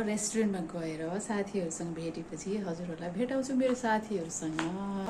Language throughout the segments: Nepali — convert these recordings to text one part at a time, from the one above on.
रेस्टुरेन्टमा गएर साथीहरूसँग भेटेपछि हजुरहरूलाई भेटाउँछु मेरो साथीहरूसँग।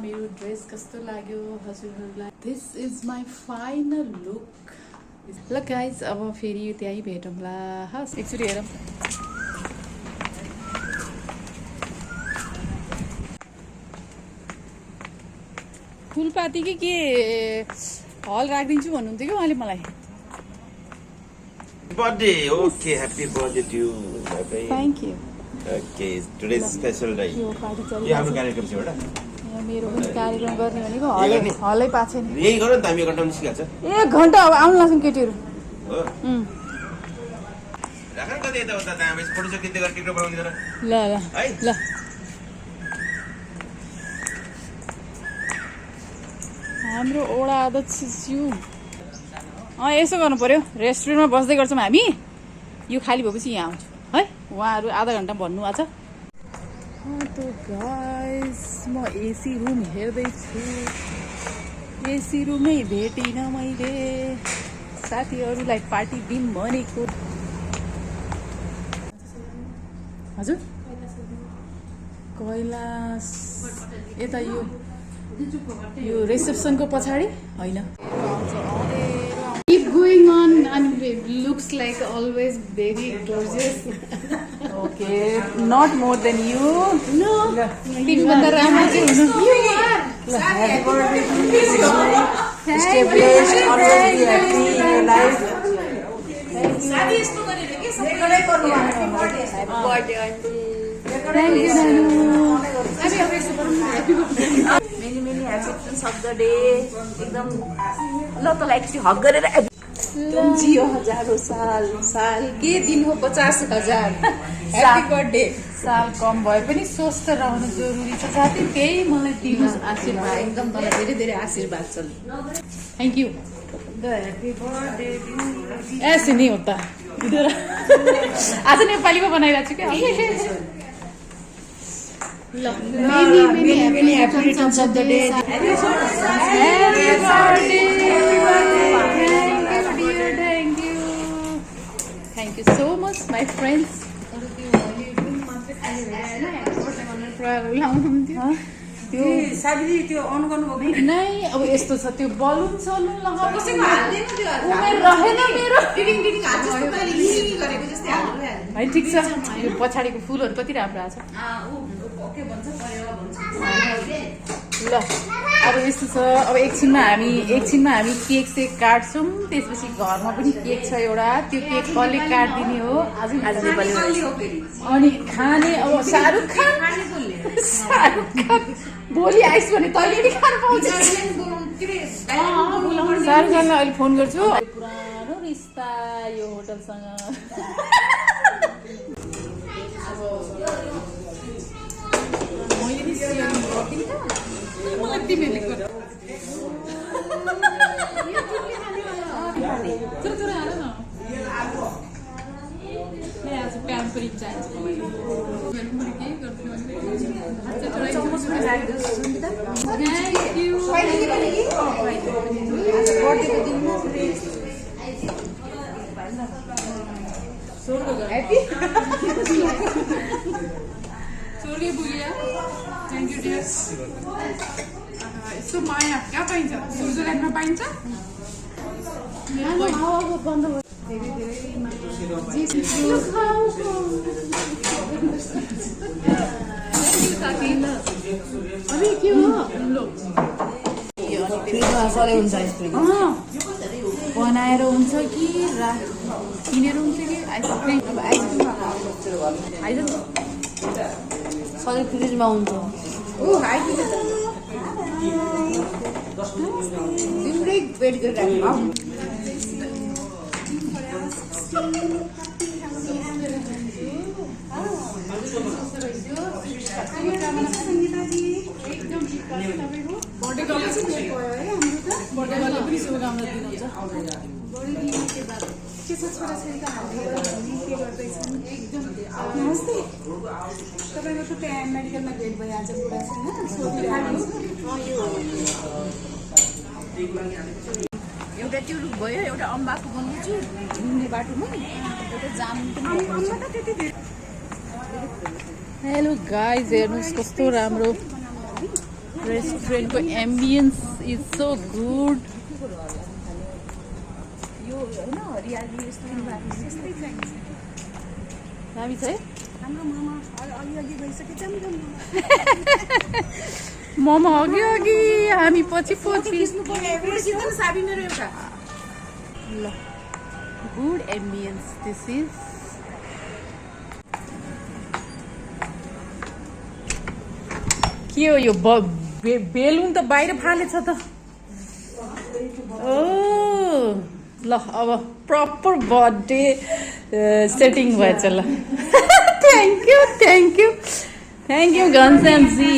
मेरो ड्रेस कस्तो लाग्यो हजुरहरूलाई? This is my final look. ल गाइज अब फेरि त्यहीँ भेटौँला। हस् एकचोटि हेरौँ। फुलपाती के हल राखिदिन्छु भन्नुहुन्थ्यो कि उहाँले मलाई। Birthday, okay, happy birthday to you. Thank you. Okay, today's special day. यो पार्टी यो चलिरहेको हाम्रो कार्यक्रम छ एउटा। छ। मेरो पनि कार्यक्रम गर्ने भनेको हलै पाएको छैन। यही गर न त हामी 1 घण्टामा निस्किहाल्छ। 1 घण्टा अब आउनु लाग्छन् केटीहरू। हो? राख न कतै यता उता त्यहाँ बेस फोटो खिच्दै गरेर टिकटक बनाउँदै गर। ल ल है? ल हाम्रो ओडा अध्यक्ष ज्यू यसो गर्नु पर्यो। रेस्टुरेन्टमा बस्दै गर्छौँ हामी। यो खाली भएपछि यहाँ आउँछु है। उहाँहरू आधा घन्टा भन्नुभएको छ। त गाइस म एसी रुम हेर्दैछु। एसी रुमै भेटिनँ मैले। साथीहरूलाई पार्टी दिउँ भनेको। हजुर कैलाश यता यो रिसेप्सनको पछाडि होइन। Keep going on and looks like always very gorgeous. Okay, not more than you. No. तिमीभन्दा राम्रो चाहिँ हुनु। You are. Happy birthday to you. Stay blessed, always be happy in your life. साथी यस्तो गरेर के सबै गर्नु Happy birthday auntie. Thank you Nanu. हामी अब यसो गरौँ न। Many many acceptance of the day. एकदम ल तलाई एकचोटि हग गरेर तुम जियो हजारों साल साल के दिन हो 50,000। Happy birthday. साल कम भए पनि स्वस्थ रहनु जरुरी छ साथी। त्यही मलाई दिनु आशीर्वाद। एकदम तँलाई धेरै धेरै आशीर्वाद छ। Thank you. Happy birthday to you. ऐसे नहीं होता इधर। आज नेपालीमा बनाइरहेको छु क्या। ल many happy returns of the day. Happy birthday. Thank you so much my friends. त्यो साबिरी त्यो अन गर्नुभएको नै अब यस्तो छ त्यो बलुन सलुन लगाएको कसैको हाल्दैन त्यो उमेर रहेन मेरो टिडिङ टिडिङ हात जस्तो मैले लिली गरेको जस्तै हाल्नु है ठीक छ यो पछाडीको फुलहरु कति राम्रो आछ ओके भन्छ परेवा भन्छ ल अब यस्तो छ अब एकछिनमा हामी केक सेक काट्छौं त्यसपछि घरमा पनि केक छ एउटा त्यो केक कसले काट्दिने हो आज नेपाली हो फेरि अनि खाने अब शाहरुख खान भोलि आइस भने तैँले नि खान पाउँछ शाहरुख खानलाई अहिले फोन गर्छु पुरानो रिस्ता यो होटलसँग मैले नि सियरिङ गर्दिन त मलाई तिमीले गर चुर हाल न मैं आज पैम्परिंग चाहिए मलाई पैम्परिंग के गर्छु अच्छा थोड़ा चम्मच में राख दे सुनिता थैंक यू पहिले के भने आज बर्थडे को दिन में स्वर्ग हैप्पी स्वर्ग बुलिया थैंक यू डियर यस्तो माया कहाँ पाइन्छ स्विजरल्यान्डमा पाइन्छ यहाँ हावाको बन्द धेरै धेरै अरे के हो बनाएर हुन्छ कि किनेर हुन्छ कि आइसक्रिम अब आइसक्रिम आइज सधैँ फ्रिजमा हुन्छ ओ आइपुग्छ तिम्रै वेट गरिराख्नु नमस्ते तपाईँको त त्यहाँ मेडिकलमा भेट भइहाल्छ बुढा एउटा त्यो रुख भयो एउटा अम्बाको बनाउँछु घुम्ने बाटोमा एउटा जाम पनि हेलो गाइज, हेर्नुहोस् कस्तो राम्रो रेस्टुरेन्टको एम्बियन्स इज सो गुड. यो होइन हरियाली यस्तो यस्तै चाहिन्छ. दामी छ है. हाम्रो मामा अलिअलि भइसक्यो मोमो अघि अघि हामी पछि पछि. साबी मेरो एउटा ल, गुड एम्बियन्स दिस इज. के हो यो बेलुन त बाहिर फालेछ त. ओ ल, अब प्रपर बर्थडे सेटिङ भएछ ल. Thank you thank you thank you Ghanshyamji,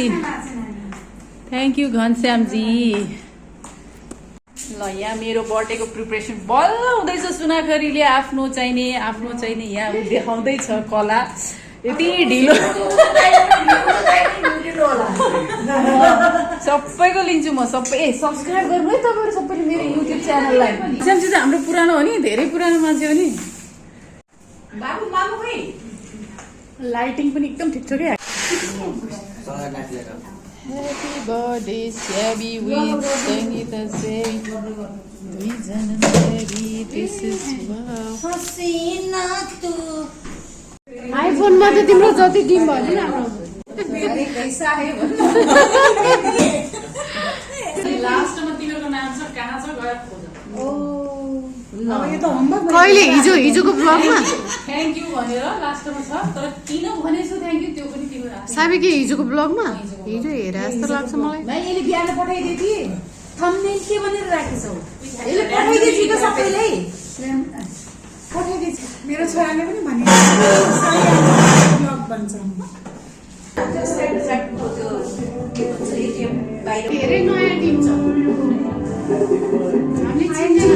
thank you Ghanshyamji. ल, यहाँ मेरो बर्थडेको प्रिपरेसन बल्ल हुँदैछ. सुनाखरीले आफ्नो चाहिने यहाँ ऊ देखाउँदैछ कला. यति ढिलो सबैको लिन्छु म. सबै सब्सक्राइब गर्नु है तपाईँहरू सबैले मेरो युट्युब च्यानललाई. घनश्यामजी चाहिँ हाम्रो पुरानो हो नि, धेरै पुरानो मान्छे हो नि. बाबु मामु खै लाइटिङ पनि एकदम ठिक छ क्या. Happy birthday, Shabby, with Sangeeta Sevi. दुईजना Sevi, this is wow. आइफोनमा त तिम्रो जति टिम भयो नि राम्रो. लास्टमा तिमीहरूको नाम छ, कहाँ छ गएर खोज. कहिले हिजोको ब्लगमा थ्याङ्क यू भनेर लास्टमा छ, तर किन भनेछु थ्याङ्क यू त्यो पनि तिम्रो आशा. साबी के हिजोको ब्लगमा हिजो हेरे जस्तो लाग्छ मलाई. यसले बिहान पठाइदियो कि थम्बनेल के भनेर राखेछौ. यसले पठाइदियो कि त सबैलाई पठाइदियो. मेरो छोराले पनि भने भन्छ. धेरै नयाँ टिम छ. हामीले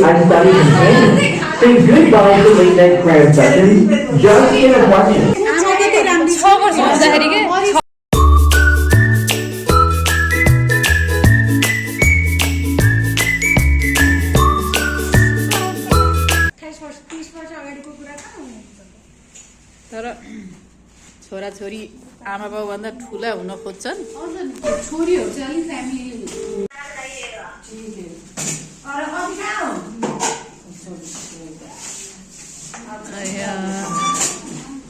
I studied in Spain. Say goodbye to late night crowd sessions. Just in a question. 6 वर्ष हुँदाखेरि के तर छोराछोरी आमा बाउ भन्दा ठुला हुन खोज्छन् छोरीहरू चाहिँ अलिक फ्यामिली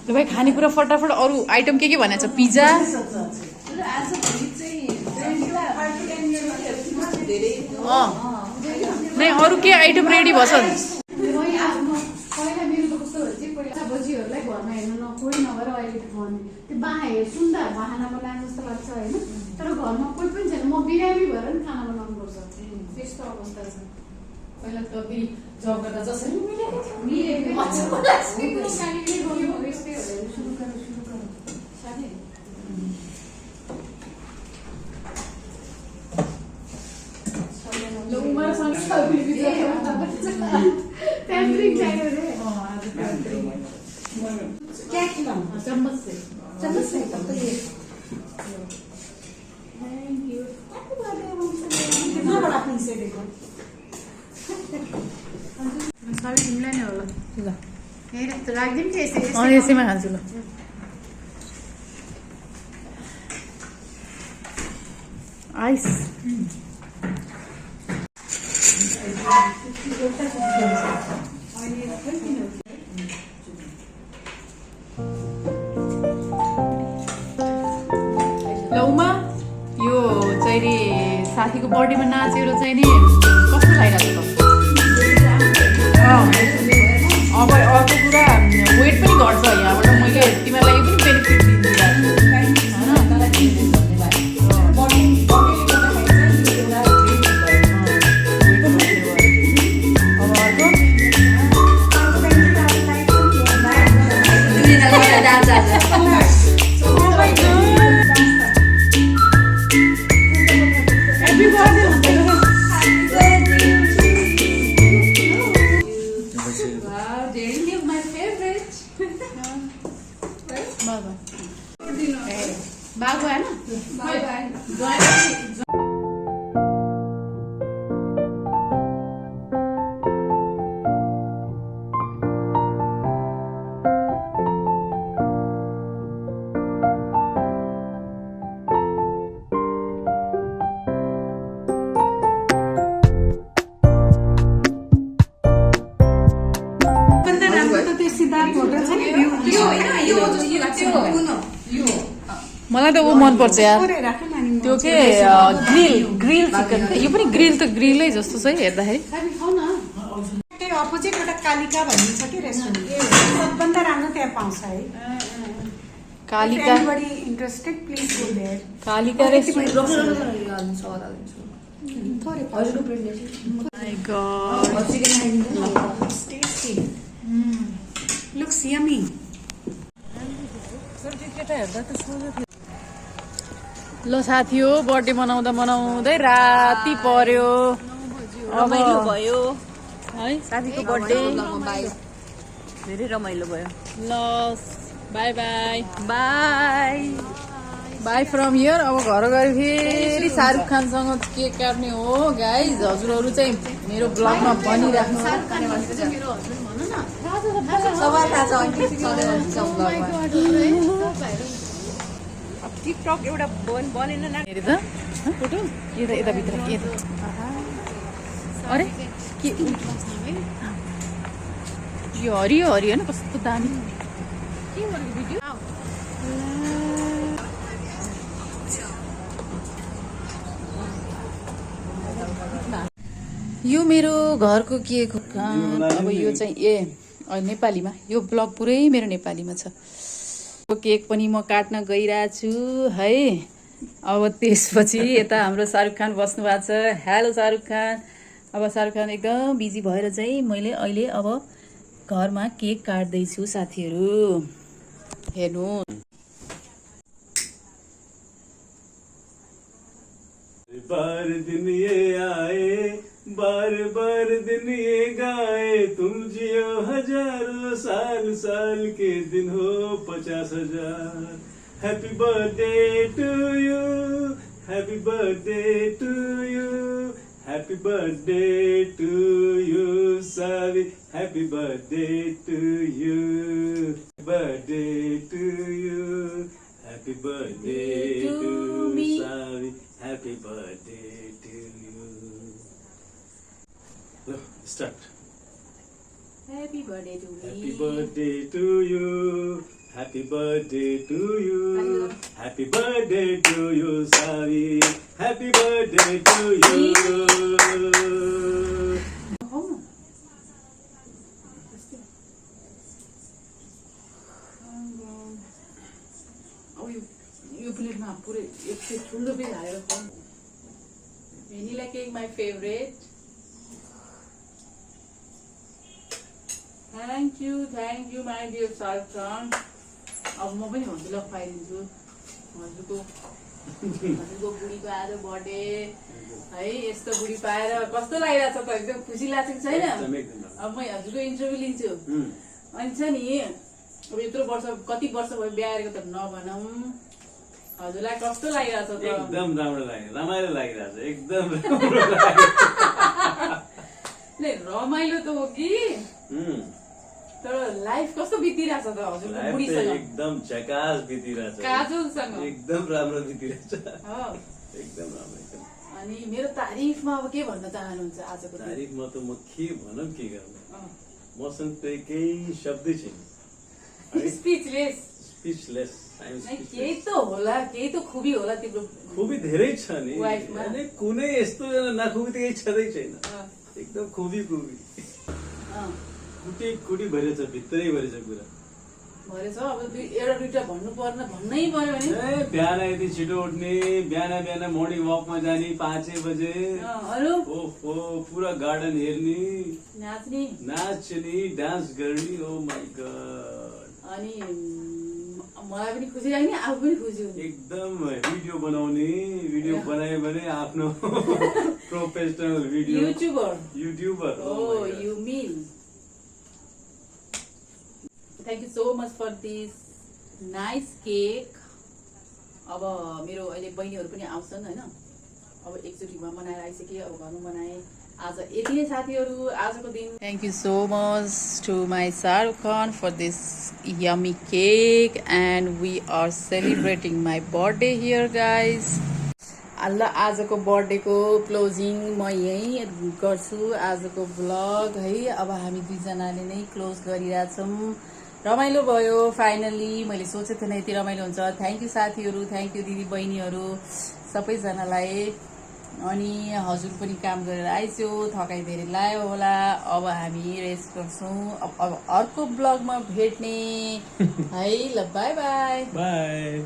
ल भाइ खानेकुरा फटाफट अरू आइटम के भनेको छ पिज्जा नै अरू के आइटम रेडी भएछ पहिला मेरो त कस्तो चाहिँ पहिला बजीहरूलाई घरमा हेर्न कोही नभएर अहिले खाने त्यो सुन्दा बाहानामा लानु जस्तो लाग्छ होइन तर घरमा कोही पनि छैन म बिरामी भएर नि खाना बनाउनु पर्छ त्यस्तो अवस्था छ पहिला त फेरि जब गर्दा जसरी यसैमा खान्छु ल आइस लौमा यो चाहिँ नि साथीको बर्थडेमा नाचेर चाहिँ नि कस्तो लागिरहेको छ अब अर्को कुरा वेट पनि घट्छ यहाँबाट मैले तिमीहरूलाई पनि बेनिफिट बाबु है ना मलाई त ऊ मनपर्छ यार त्यो के ग्रिल चिकन यो पनि ग्रिल त ग्रिलै जस्तो छ है हेर्दाखेरि अपोजिट एउटा कालिका भन्ने छ कि रेस्टुरेन्ट सबभन्दा राम्रो त्यहाँ पाउँछ है Kalika buddy interested please go there Kalika restaurant my god tasty looks yummy ल साथी हो बर्थडे मनाउँदा मनाउँदै राति पर्यो रमाइलो भयो है साथीको बर्थडे धेरै रमाइलो भयो ल by by by by from here अब घर गएर फेरि शाहरुख खानसँग केक काट्ने हो गाइज हजुरहरू चाहिँ मेरो ब्लगमा बनिराख्नु सबै थाहा छ टिकटक एउटा बनेन न हेरे त फोटो यता यताभित्र यता अरे के यो हरियो हरियो होइन कस्तो दामी के गरेको भिडियो यो मेरो घरको केक हो अब यो चाहिँ नेपालीमा यो ब्लग पुरै मेरो नेपालीमा छ यो केक पनि म काट्न गइरहेको छु है अब त्यसपछि यता हाम्रो शाहरुख खान बस्नु भएको छ हेलो शाहरुख खान अब शाहरुख खान एकदम बिजी भएर चाहिँ मैले अहिले अब घरमा केक काट्दैछु साथीहरू हेर्नु बार दिन ये आए बार बार दिन ये गाए तुम जियो हजारों साल साल के दिन हो 50,000 happy birthday to you happy birthday to you happy birthday to you Savi happy birthday to you birthday to you happy birthday to Savi happy birthday to you Start. Happy birthday to me. Happy birthday to you. Happy birthday to you. Happy birthday to you, Savi. Happy birthday to you. यो प्लेटमा पुरै एक प्लेट ठुलो पनि हालेर खाउँ vanilla cake my favourite thank you my dear Shahrukh Khan अब म पनि हजुरलाई खुवाइदिन्छु हजुरको बुढीको आज बर्थडे है यस्तो बुढी पाएर कस्तो लागिरहेको छ त एकदम खुसी लाग्छ कि छैन अब म हजुरको इन्टरभ्यू लिन्छु अनि छ नि अब यत्रो वर्ष कति वर्ष भयो बिहा गरेको त नभनौँ हजुरलाई कस्तो लागिरहेछ त एकदम राम्रो लाग्यो रमाइलो लागिरहेछ एकदम रमाइलो त हो कि तर लाइफ कस्तो बितिरहेछ त हजुरको बुढीसँग एकदम झकास बितिरहेछ काजलसँग एकदम राम्रो बितिरहेछ एकदम राम्रो अनि मेरो तारिफमा अब के भन्न चाहनुहुन्छ आजको तारिफमा त म के भनौँ के गर्नु मसँग त केही शब्दै छैन स्पिचलेस केही त होला केही त खुबी होला तिम्रो खुबी धेरै छ नि कुनै यस्तो नखुबी त केही छँदै छैन एकदम खुबी कुटी भरेछ भित्रै भरेछ कुरा भरेछ अब एउटा दुईटा भन्नै पर्यो भने बिहान यति छिटो उठ्ने बिहान मर्निङ वकमा जाने 5 बजे ओहो पुरा गार्डन हेर्ने नाच्ने डान्स गर्ने ओ माई गॉड अनि मलाई पनि खुसी लाग्ने आफू पनि खुसी हुने एकदम भिडियो बनायो भने आफ्नो professional video YouTuber oh you mean thank you so much for this nice cake अब मेरो अहिले बहिनीहरू पनि आउँछन् होइन अब एकचोटिमा मनाएर आइसकेँ अब घरमा बनाएँ आज यति नै साथीहरू आजको दिन thank you so much to my Shahrukh Khan for this yummy cake and we are celebrating my birthday here guys ल आजको बर्थडेको क्लोजिङ म यहीँ गर्छु आजको ब्लग है अब हामी दुईजनाले नै क्लोज गरिरहेछौँ रमाइलो भयो फाइनल्ली मैले सोचेको थिएन यति रमाइलो हुन्छ थ्याङ्क यू साथीहरू थ्याङ्क यू दिदी बहिनीहरू सबैजनालाई अनि हजुर पनि काम गरेर आइस्यो थकाइ धेरै लाग्यो होला अब हामी रेस्ट गर्छौँ अब अर्को ब्लगमा भेट्ने है ल बाई बाई